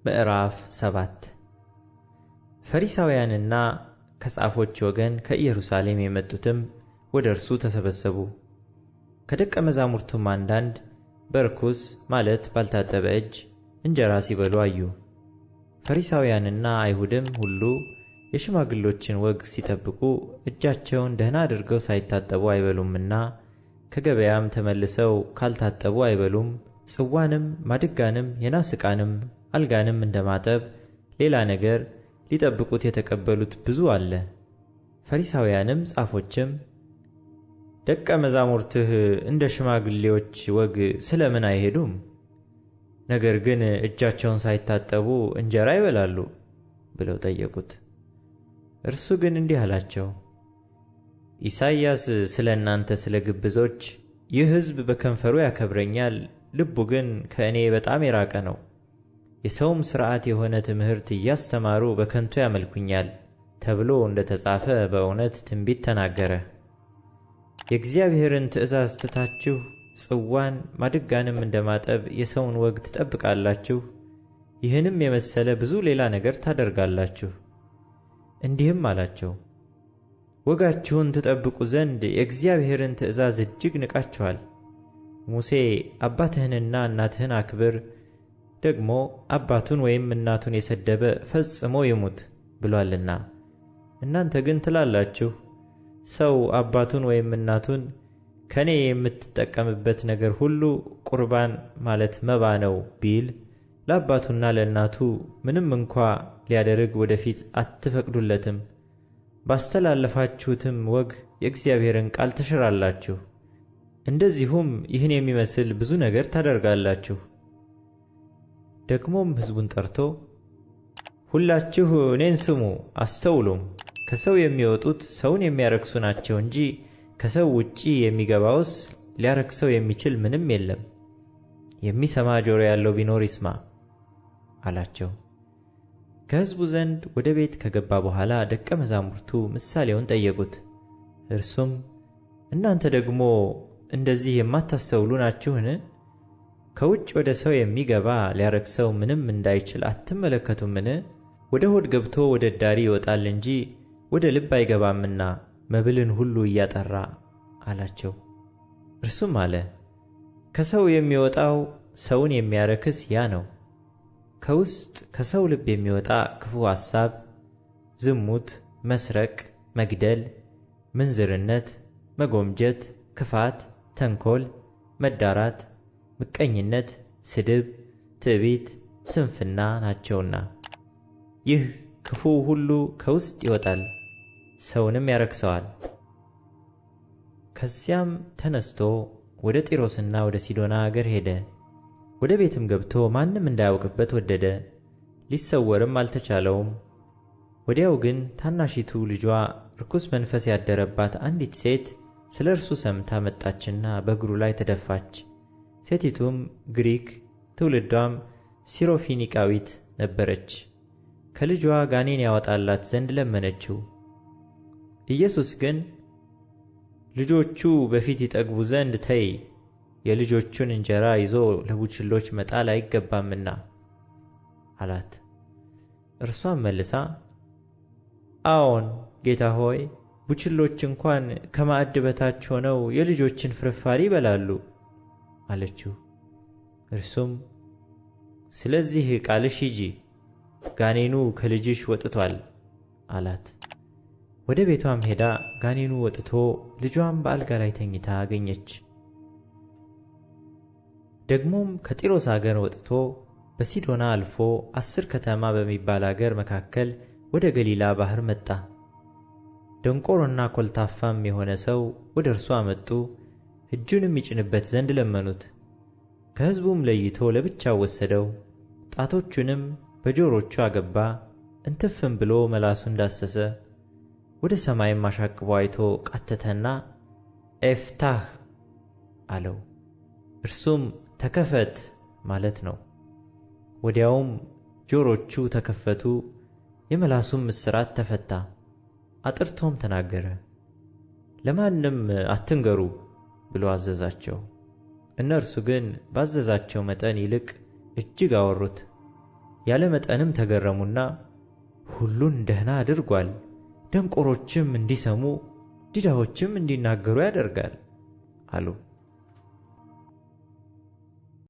ምዕራፍ 7 ፈሪሳውያንና ከጻፎች ወገን ከኢየሩሳሌም የመጡትም ወደ እርሱ ተሰበሰቡ። ከደቀ መዛሙርቱም አንዳንድ በርኩስ ማለት ባልታጠበ እጅ እንጀራ ሲበሉ አዩ። ፈሪሳውያንና አይሁድም ሁሉ የሽማግሎችን ወግ ሲጠብቁ እጃቸውን ደህና አድርገው ሳይታጠቡ አይበሉምና ከገበያም ተመልሰው ካልታጠቡ አይበሉም። ጽዋንም ማድጋንም የናስ ዕቃንም አልጋንም እንደማጠብ ሌላ ነገር ሊጠብቁት የተቀበሉት ብዙ አለ። ፈሪሳውያንም ጻፎችም ደቀ መዛሙርትህ እንደ ሽማግሌዎች ወግ ስለምን አይሄዱም? ነገር ግን እጃቸውን ሳይታጠቡ እንጀራ ይበላሉ ብለው ጠየቁት። እርሱ ግን እንዲህ አላቸው፣ ኢሳይያስ ስለ እናንተ ስለ ግብዞች ይህ ሕዝብ በከንፈሩ ያከብረኛል፣ ልቡ ግን ከእኔ በጣም የራቀ ነው። የሰውም ሥርዓት የሆነ ትምህርት እያስተማሩ በከንቱ ያመልኩኛል ተብሎ እንደ ተጻፈ በእውነት ትንቢት ተናገረ። የእግዚአብሔርን ትእዛዝ ትታችሁ ጽዋን ማድጋንም እንደማጠብ የሰውን ወግ ትጠብቃላችሁ። ይህንም የመሰለ ብዙ ሌላ ነገር ታደርጋላችሁ። እንዲህም አላቸው፣ ወጋችሁን ትጠብቁ ዘንድ የእግዚአብሔርን ትእዛዝ እጅግ ንቃችኋል። ሙሴ አባትህንና እናትህን አክብር፣ ደግሞ አባቱን ወይም እናቱን የሰደበ ፈጽሞ ይሙት ብሏልና። እናንተ ግን ትላላችሁ፣ ሰው አባቱን ወይም እናቱን ከኔ የምትጠቀምበት ነገር ሁሉ ቁርባን ማለት መባ ነው ቢል ለአባቱና ለእናቱ ምንም እንኳ ሊያደርግ ወደፊት አትፈቅዱለትም። ባስተላለፋችሁትም ወግ የእግዚአብሔርን ቃል ትሽራላችሁ። እንደዚሁም ይህን የሚመስል ብዙ ነገር ታደርጋላችሁ። ደግሞም ሕዝቡን ጠርቶ ሁላችሁ እኔን ስሙ አስተውሉም። ከሰው የሚወጡት ሰውን የሚያረክሱ ናቸው እንጂ ከሰው ውጪ የሚገባውስ ሊያረክሰው የሚችል ምንም የለም። የሚሰማ ጆሮ ያለው ቢኖር ይስማ አላቸው። ከሕዝቡ ዘንድ ወደ ቤት ከገባ በኋላ ደቀ መዛሙርቱ ምሳሌውን ጠየቁት። እርሱም እናንተ ደግሞ እንደዚህ የማታስተውሉ ናችሁን? ከውጭ ወደ ሰው የሚገባ ሊያረክሰው ምንም እንዳይችል አትመለከቱምን? ወደ ሆድ ገብቶ ወደ እዳሪ ይወጣል እንጂ ወደ ልብ አይገባምና መብልን ሁሉ እያጠራ አላቸው። እርሱም አለ፣ ከሰው የሚወጣው ሰውን የሚያረክስ ያ ነው። ከውስጥ ከሰው ልብ የሚወጣ ክፉ ሐሳብ፣ ዝሙት፣ መስረቅ፣ መግደል፣ ምንዝርነት፣ መጎምጀት፣ ክፋት፣ ተንኮል፣ መዳራት፣ ምቀኝነት፣ ስድብ፣ ትዕቢት፣ ስንፍና ናቸውና ይህ ክፉ ሁሉ ከውስጥ ይወጣል፣ ሰውንም ያረክሰዋል። ከዚያም ተነስቶ ወደ ጢሮስና ወደ ሲዶና አገር ሄደ። ወደ ቤትም ገብቶ ማንም እንዳያውቅበት ወደደ፣ ሊሰወርም አልተቻለውም። ወዲያው ግን ታናሺቱ ልጇ ርኩስ መንፈስ ያደረባት አንዲት ሴት ስለ እርሱ ሰምታ መጣችና በእግሩ ላይ ተደፋች። ሴቲቱም ግሪክ ትውልዷም ሲሮፊኒቃዊት ነበረች። ከልጇ ጋኔን ያወጣላት ዘንድ ለመነችው። ኢየሱስ ግን ልጆቹ በፊት ይጠግቡ ዘንድ ተይ፣ የልጆቹን እንጀራ ይዞ ለቡችሎች መጣል አይገባምና አላት። እርሷም መልሳ አዎን ጌታ ሆይ፣ ቡችሎች እንኳን ከማዕድ በታች ሆነው የልጆችን ፍርፋሪ ይበላሉ አለችው። እርሱም ስለዚህ ቃልሽ ሂጂ፣ ጋኔኑ ከልጅሽ ወጥቷል አላት። ወደ ቤቷም ሄዳ ጋኔኑ ወጥቶ ልጇም በአልጋ ላይ ተኝታ አገኘች። ደግሞም ከጢሮስ አገር ወጥቶ በሲዶና አልፎ 10 ከተማ በሚባል አገር መካከል ወደ ገሊላ ባሕር መጣ። ደንቆሮና ኮልታፋም የሆነ ሰው ወደ እርሱ አመጡ፣ እጁንም ይጭንበት ዘንድ ለመኑት። ከሕዝቡም ለይቶ ለብቻው ወሰደው፣ ጣቶቹንም በጆሮቹ አገባ፣ እንትፍም ብሎ መላሱን ዳሰሰ። ወደ ሰማይም አሻቅቦ አይቶ ቃተተና ኤፍታህ አለው። እርሱም ተከፈት ማለት ነው። ወዲያውም ጆሮቹ ተከፈቱ፣ የመላሱም እስራት ተፈታ። አጥርቶም ተናገረ። ለማንም አትንገሩ ብሎ አዘዛቸው። እነርሱ ግን ባዘዛቸው መጠን ይልቅ እጅግ አወሩት። ያለ መጠንም ተገረሙና ሁሉን ደህና አድርጓል፣ ደንቆሮችም እንዲሰሙ ዲዳዎችም እንዲናገሩ ያደርጋል አሉ።